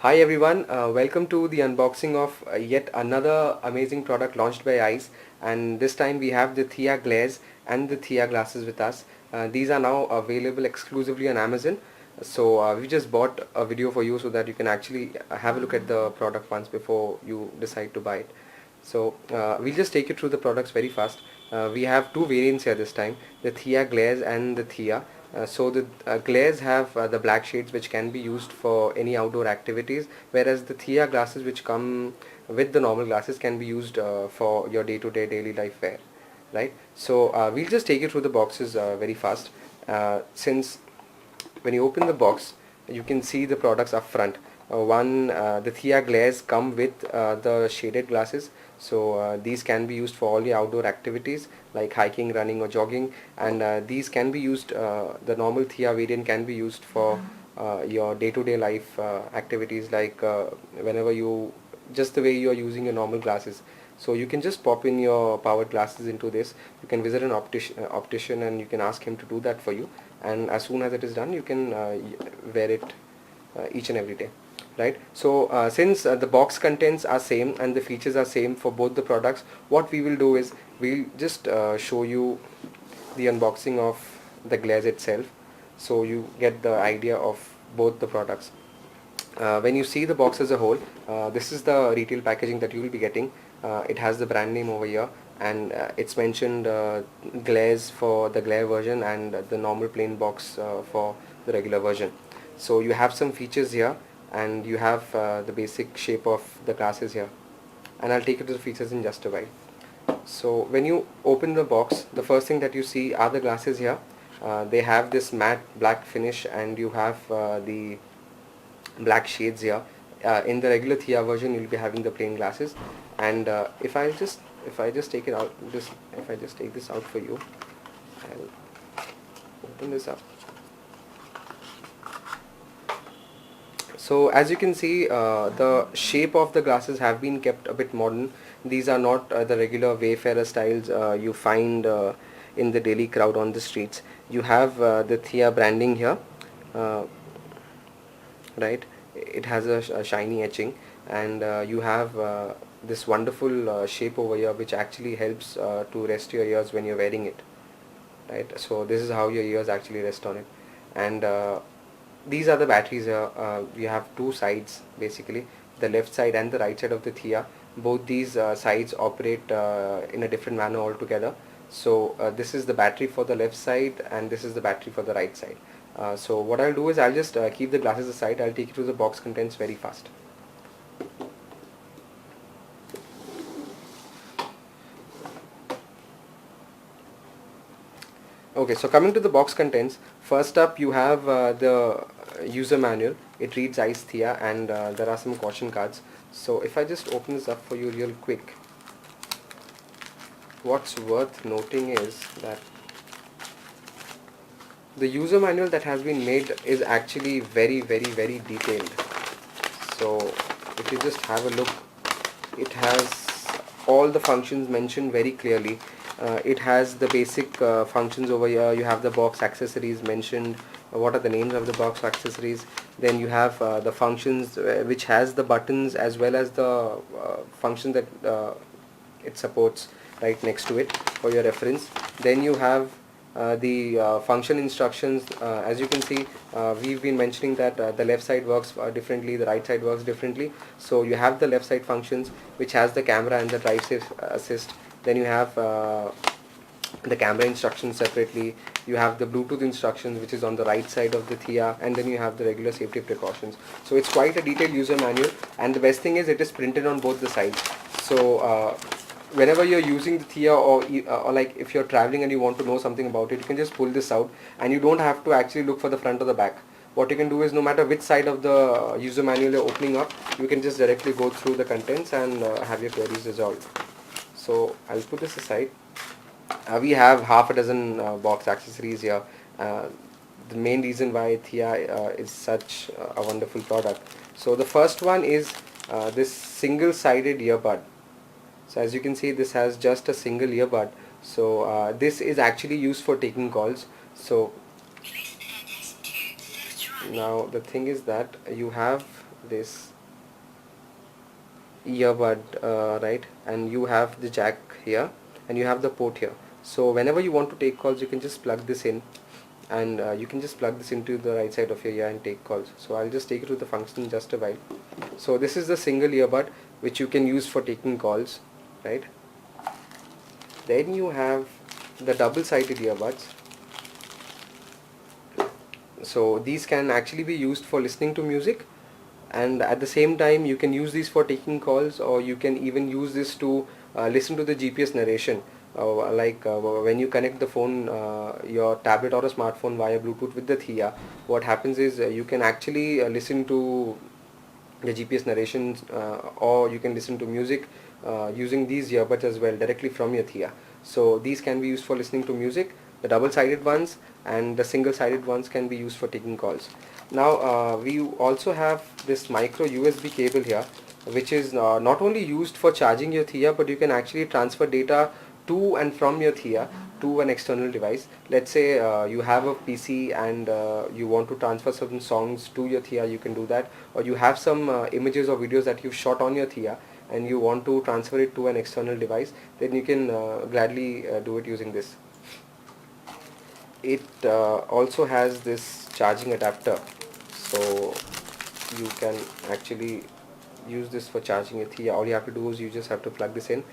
Hi everyone, welcome to the unboxing of yet another amazing product launched by ICE, and this time we have the Thea Glaze and the Thea glasses with us. These are now available exclusively on Amazon. So we just bought a video for you so that you can actually have a look at the product once before you decide to buy it. So we'll just take you through the products very fast. We have two variants here this time, the Thea Glaze and the Thea. So the glares have the black shades which can be used for any outdoor activities, whereas the Thea glasses which come with the normal glasses can be used for your day-to-day daily life wear, right? So we'll just take you through the boxes very fast. Since when you open the box, you can see the products up front. The Thea glares come with the shaded glasses, so these can be used for all your outdoor activities like hiking, running or jogging, and these can be used, the normal Thea variant can be used for your day-to-day life activities, like whenever you, just the way you are using your normal glasses. So you can just pop in your powered glasses into this. You can visit an optician and you can ask him to do that for you, and as soon as it is done you can wear it each and every day, right? So since the box contents are same and the features are same for both the products, what we will do is we'll just show you the unboxing of the glaze itself, so you get the idea of both the products. When you see the box as a whole, this is the retail packaging that you will be getting. It has the brand name over here, and it's mentioned glaze for the glare version and the normal plain box for the regular version. So you have some features here, and you have the basic shape of the glasses here, and I'll take you to the features in just a while. So when you open the box, the first thing that you see are the glasses here. They have this matte black finish, and you have the black shades here. In the regular Thea version you'll be having the plain glasses, and if I just take it out, just if I just take this out for you, I'll open this up. So as you can see, the shape of the glasses have been kept a bit modern. These are not the regular Wayfarer styles you find in the daily crowd on the streets. You have the Thea branding here, uh, right? It has a shiny etching, and you have this wonderful shape over here which actually helps to rest your ears when you're wearing it, right? So this is how your ears actually rest on it. And these are the batteries here. You have two sides basically, the left side and the right side of the Thea. Both these sides operate in a different manner altogether. So this is the battery for the left side and this is the battery for the right side. So what I'll do is I'll just keep the glasses aside. I'll take you through the box contents very fast. Okay, so coming to the box contents, first up you have the user manual. It reads ICE Thea, and there are some caution cards. So if I just open this up for you real quick, what's worth noting is that the user manual that has been made is actually very detailed. So if you just have a look, it has all the functions mentioned very clearly. It has the basic functions over here. You have the box accessories mentioned, what are the names of the box accessories. Then you have the functions which has the buttons as well as the function that it supports right next to it for your reference. Then you have the function instructions. As you can see, we've been mentioning that the left side works differently, the right side works differently. So you have the left side functions which has the camera and the drive safe assist. Then you have the camera instructions separately. You have the Bluetooth instructions which is on the right side of the Thea, and then you have the regular safety precautions. So it's quite a detailed user manual, and the best thing is it is printed on both the sides. So whenever you're using the Thea, or like if you're traveling and you want to know something about it, you can just pull this out and you don't have to actually look for the front or the back. What you can do is, no matter which side of the user manual you're opening up, you can just directly go through the contents and have your queries resolved. So I'll put this aside. We have half a dozen box accessories here. Uh, the main reason why Thea is such a wonderful product. So the first one is this single-sided earbud. So as you can see, this has just a single earbud. So this is actually used for taking calls. So now the thing is that you have this earbud, right, and you have the jack here and you have the port here. So whenever you want to take calls, you can just plug this in, and you can just plug this into the right side of your ear and take calls. So I'll just take you to the function in just a while. So this is the single earbud which you can use for taking calls, right? Then you have the double-sided earbuds. So these can actually be used for listening to music, and at the same time you can use these for taking calls, or you can even use this to listen to the GPS narration. When you connect the phone, your tablet or a smartphone via Bluetooth with the Thea, what happens is you can actually listen to the GPS narrations, or you can listen to music using these earbuds as well directly from your Thea. So these can be used for listening to music. The double-sided ones and the single-sided ones can be used for taking calls. Now we also have this micro USB cable here, which is not only used for charging your Thea, but you can actually transfer data to and from your Thea to an external device. Let's say you have a PC and you want to transfer some songs to your Thea, you can do that. Or you have some images or videos that you've shot on your Thea and you want to transfer it to an external device, then you can gladly do it using this. It also has this charging adapter, so you can actually use this for charging your Thea. All you have to do is you just have to plug this in.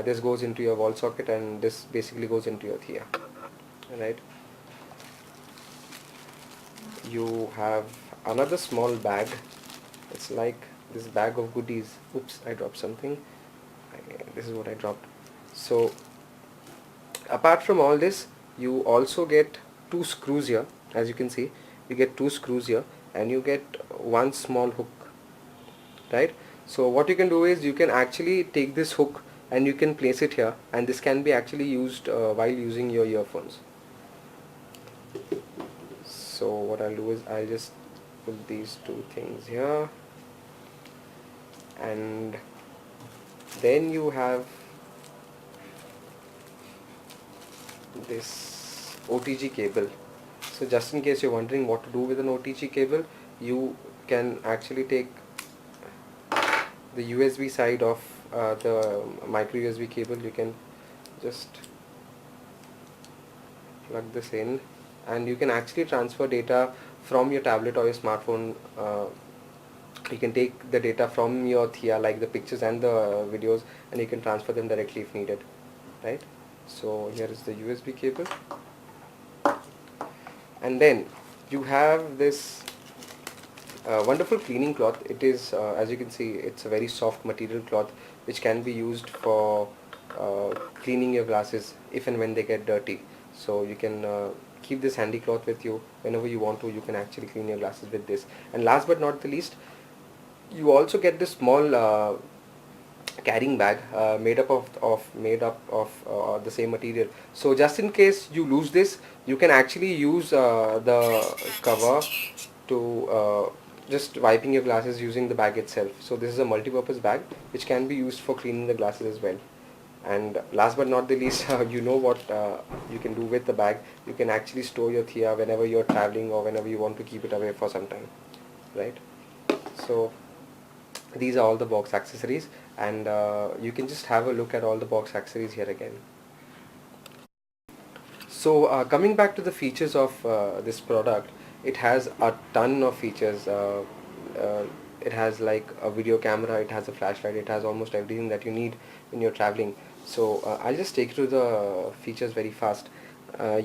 This goes into your wall socket, and this basically goes into your Thea. Right. You have another small bag. It's like this bag of goodies. Oops, I dropped something. This is what I dropped. So apart from all this, you also get two screws here. As you can see, you get two screws here, and you get one small hook, right? So what you can do is you can actually take this hook and you can place it here, and this can be actually used while using your earphones. So what I'll do is I'll just put these two things here, and then you have this OTG cable. So just in case you're wondering what to do with an OTG cable, you can actually take the USB side of the micro USB cable. You can just plug this in, and you can actually transfer data from your tablet or your smartphone. You can take the data from your Thea, like the pictures and the videos, and you can transfer them directly if needed, right? So here is the USB cable, and then you have this wonderful cleaning cloth. It is, as you can see, it's a very soft material cloth which can be used for cleaning your glasses if and when they get dirty. So you can keep this handy cloth with you whenever you want to. You can actually clean your glasses with this. And last but not the least, you also get this small carrying bag made up of the same material. So just in case you lose this, you can actually use the cover to just wiping your glasses using the bag itself. So this is a multi-purpose bag which can be used for cleaning the glasses as well. And last but not the least, you know what you can do with the bag. You can actually store your Thea whenever you're traveling or whenever you want to keep it away for some time, right? So these are all the box accessories, and you can just have a look at all the box accessories here again. So coming back to the features of this product, it has a ton of features. It has like a video camera, it has a flashlight, it has almost everything that you need when you're traveling. So I'll just take you through the features very fast.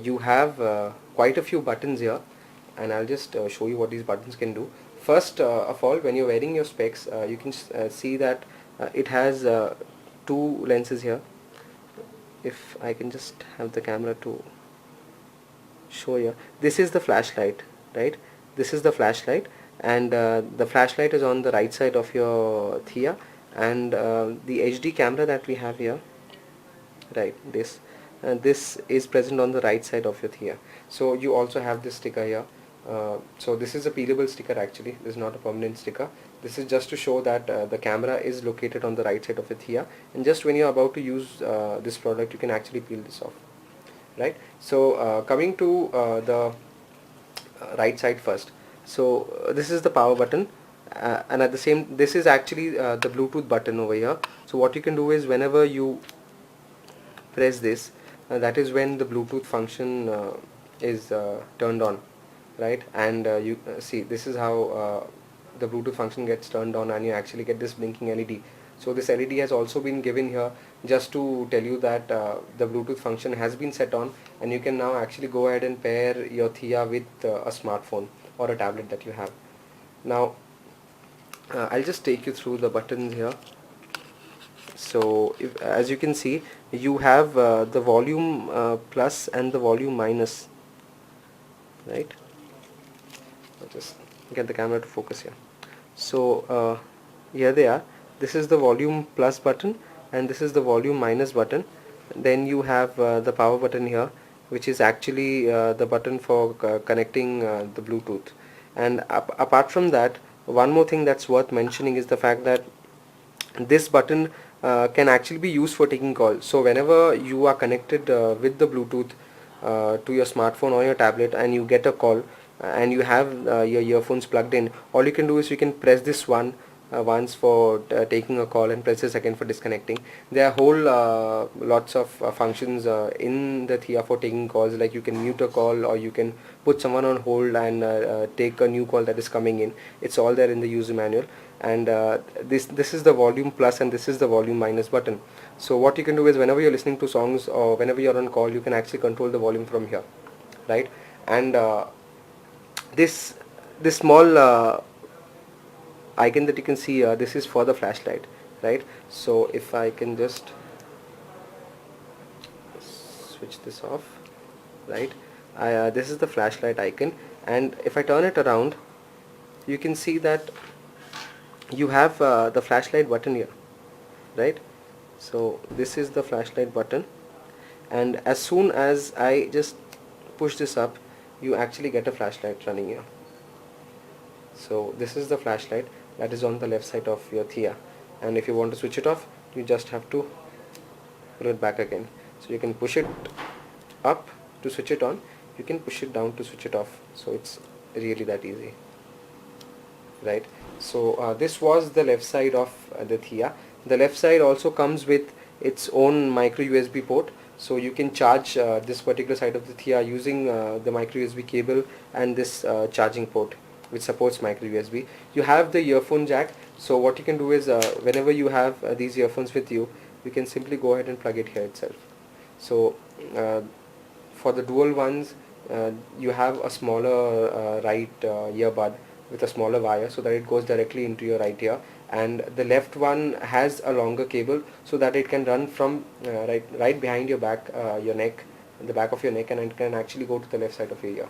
You have quite a few buttons here, and I'll just show you what these buttons can do. First of all, when you're wearing your specs, you can see that it has two lenses here. If I can just have the camera to show you, this is the flashlight, right? This is the flashlight, and the flashlight is on the right side of your Thea, and the HD camera that we have here, right, this is present on the right side of your Thea. So you also have this sticker here. So this is a peelable sticker. Actually, this is not a permanent sticker. This is just to show that the camera is located on the right side of the Thea, and just when you're about to use this product, you can actually peel this off, right? So coming to the right side first. So this is the power button, and at the same, this is actually the Bluetooth button over here. So what you can do is whenever you press this, that is when the Bluetooth function is turned on, right? And you see, this is how the Bluetooth function gets turned on, and you actually get this blinking LED. So this LED has also been given here just to tell you that the Bluetooth function has been set on, and you can now actually go ahead and pair your Thea with a smartphone or a tablet that you have. Now I'll just take you through the buttons here. So as you can see, you have the volume plus and the volume minus, right? I'll just get the camera to focus here. So here they are. This is the volume plus button and this is the volume minus button. Then you have the power button here, which is actually the button for connecting the Bluetooth. And apart from that, one more thing that's worth mentioning is the fact that this button can actually be used for taking calls. So whenever you are connected with the Bluetooth to your smartphone or your tablet and you get a call and you have your earphones plugged in, all you can do is you can press this one once for taking a call and press the second for disconnecting. There are whole lots of functions in the Thea for taking calls, like you can mute a call or you can put someone on hold and take a new call that is coming in. It's all there in the user manual. And this is the volume plus and this is the volume minus button. So what you can do is whenever you're listening to songs or whenever you're on call, you can actually control the volume from here, right? And this small icon that you can see, this is for the flashlight, right? So if I can just switch this off, right? This is the flashlight icon, and if I turn it around, you can see that you have the flashlight button here, right? So this is the flashlight button, and as soon as I just push this up, you actually get a flashlight running here. So this is the flashlight that is on the left side of your Thea, and if you want to switch it off, you just have to put it back again. So you can push it up to switch it on, you can push it down to switch it off. So it's really that easy, right? So this was the left side of the Thea. The left side also comes with its own micro USB port, so you can charge this particular side of the Thea using the micro USB cable and this charging port which supports micro USB. You have the earphone jack, so what you can do is whenever you have these earphones with you, you can simply go ahead and plug it here itself. So for the dual ones, you have a smaller right earbud with a smaller wire so that it goes directly into your right ear, and the left one has a longer cable so that it can run from right behind your back, your neck, the back of your neck, and it can actually go to the left side of your ear,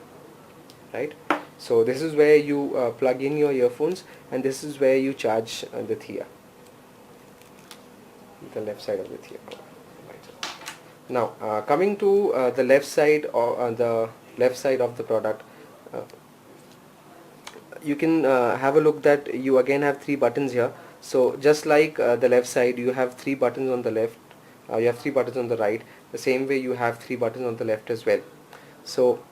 right? So this is where you plug in your earphones, and this is where you charge the Thea, the left side of the Thea. Now coming to the left side, or the left side of the product, you can have a look that you again have three buttons here. So just like the left side, you have three buttons on the left, you have three buttons on the right, the same way you have three buttons on the left as well. So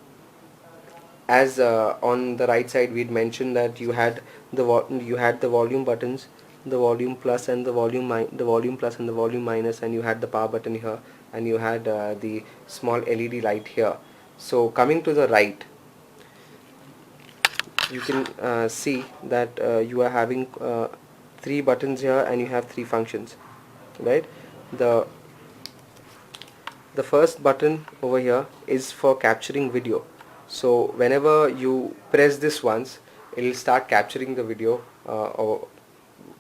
as on the right side we'd mentioned that you had the volume buttons, the volume plus and the volume plus and the volume minus, and you had the power button here, and you had the small LED light here. So coming to the right, you can see that you are having three buttons here and you have three functions, right? The first button over here is for capturing video. So whenever you press this once, it will start capturing the video or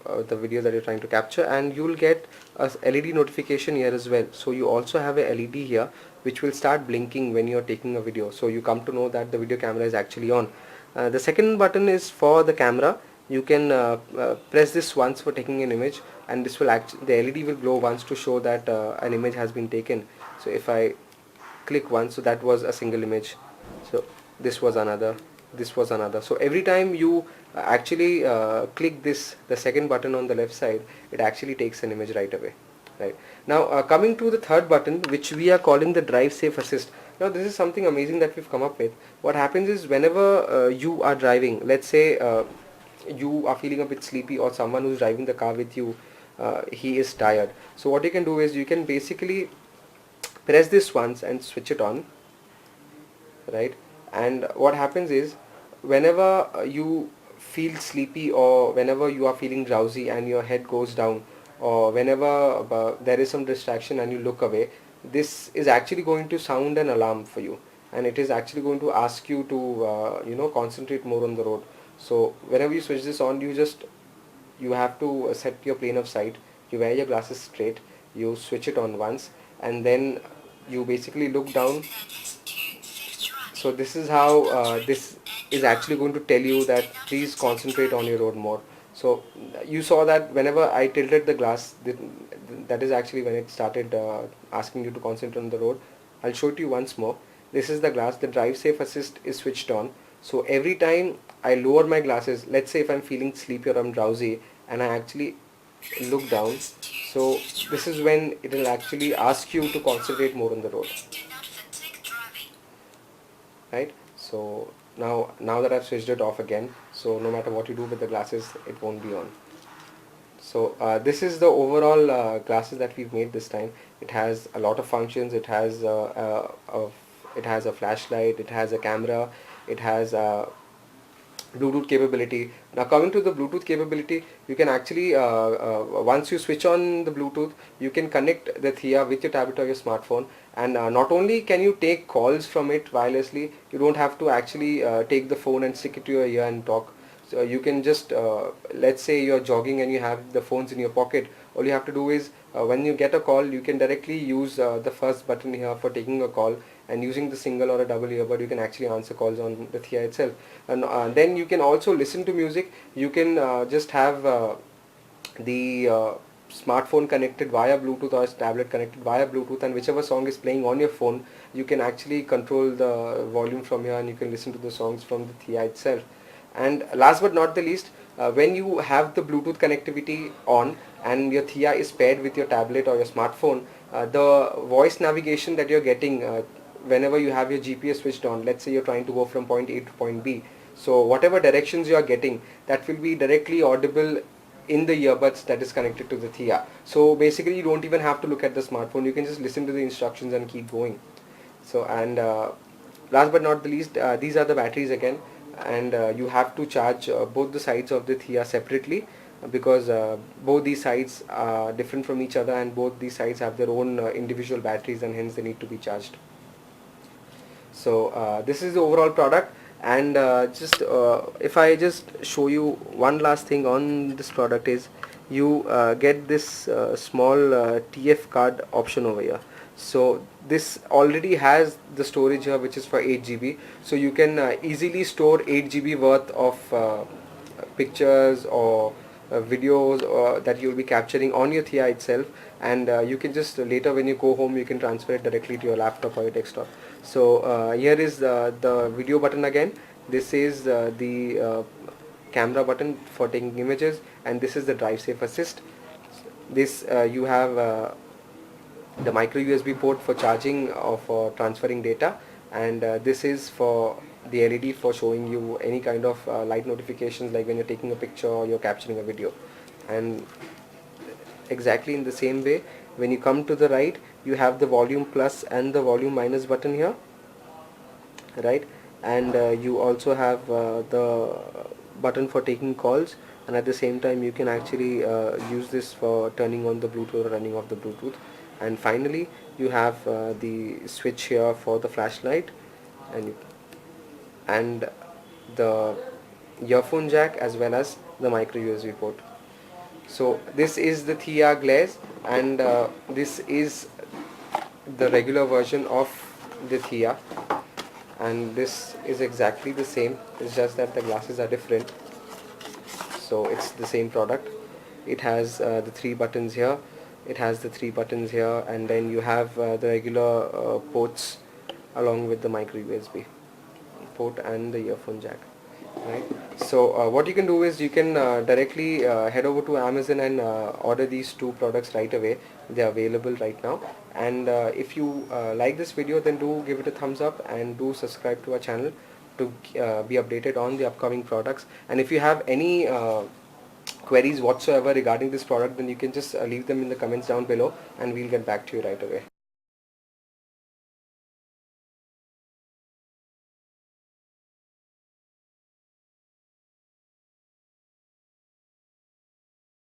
the video that you're trying to capture, and you will get a LED notification here as well. So you also have a LED here which will start blinking when you're taking a video, so you come to know that the video camera is actually on. The second button is for the camera. You can press this once for taking an image, and this will the LED will glow once to show that an image has been taken. So if I click once, so that was a single image, so this was another, this was another. So every time you actually click the second button on the left side, it actually takes an image right away, right? Now coming to the third button, which we are calling the Drive Safe Assist. Now this is something amazing that we've come up with. What happens is whenever you are driving, let's say you are feeling a bit sleepy, or someone who's driving the car with you, he is tired. So what you can do is you can basically press this once and switch it on, right? And what happens is, whenever you feel sleepy, or whenever you are feeling drowsy and your head goes down, or whenever there is some distraction and you look away, this is actually going to sound an alarm for you, and it is actually going to ask you to concentrate more on the road. So whenever you switch this on, you have to set your plane of sight, you wear your glasses straight, you switch it on once, and then you basically look down. So this is how this is actually going to tell you that please concentrate on your road more. So you saw that whenever I tilted the glass, that is actually when it started asking you to concentrate on the road. I'll show it to you once more. This is the glass. The drive safe assist is switched on. So every time I lower my glasses, let's say if I'm feeling sleepy or I'm drowsy, and I actually look down, so this is when it will actually ask you to concentrate more on the road, right? So now that I've switched it off again, so no matter what you do with the glasses, it won't be on. So this is the overall glasses that we've made this time. It has a lot of functions. It has a flashlight, it has a camera, it has Bluetooth capability. Now coming to the Bluetooth capability, you can actually once you switch on the Bluetooth, you can connect the Thea with your tablet or your smartphone, and not only can you take calls from it wirelessly, you don't have to actually take the phone and stick it to your ear and talk. So you can just let's say you're jogging and you have the phones in your pocket. All you have to do is when you get a call, you can directly use the first button here for taking a call, and using the single or a double earbud, you can actually answer calls on the Thea itself. And then you can also listen to music. You can just have the smartphone connected via Bluetooth or tablet connected via Bluetooth, and whichever song is playing on your phone, you can actually control the volume from here, and you can listen to the songs from the Thea itself. And last but not the least, when you have the Bluetooth connectivity on and your Thea is paired with your tablet or your smartphone, the voice navigation that you're getting whenever you have your GPS switched on, let's say you're trying to go from point A to point B, so whatever directions you are getting, that will be directly audible in the earbuds that is connected to the Thea. So basically you don't even have to look at the smartphone, you can just listen to the instructions and keep going. So, and last but not the least, these are the batteries again, and you have to charge both the sides of the Thea separately, because both these sides are different from each other, and both these sides have their own individual batteries, and hence they need to be charged. So this is the overall product, and just if I just show you one last thing on this product is, you get this small TF card option over here. So this already has the storage here, which is for 8 GB, so you can easily store 8 GB worth of pictures or videos that you'll be capturing on your Thea itself, and you can just later when you go home, you can transfer it directly to your laptop or your desktop. So here is the video button again. This is the camera button for taking images, and this is the drive safe assist. This you have the micro USB port for charging or for transferring data, and this is for the LED for showing you any kind of light notifications, like when you're taking a picture or you're capturing a video. And exactly in the same way, when you come to the right, you have the volume plus and the volume minus button here, right? And you also have the button for taking calls, and at the same time you can actually use this for turning on the Bluetooth or running off the Bluetooth. And finally you have the switch here for the flashlight, and the earphone jack, as well as the micro USB port. So this is the Thea Glaze, and this is the regular version of the Thea, and this is exactly the same, it's just that the glasses are different. So it's the same product. It has the three buttons here, and then you have the regular ports along with the micro USB port and the earphone jack, right? So what you can do is you can directly head over to Amazon and order these two products right away. They are available right now, and if you like this video, then do give it a thumbs up and do subscribe to our channel to be updated on the upcoming products. And if you have any queries whatsoever regarding this product, then you can just leave them in the comments down below, and we'll get back to you right away.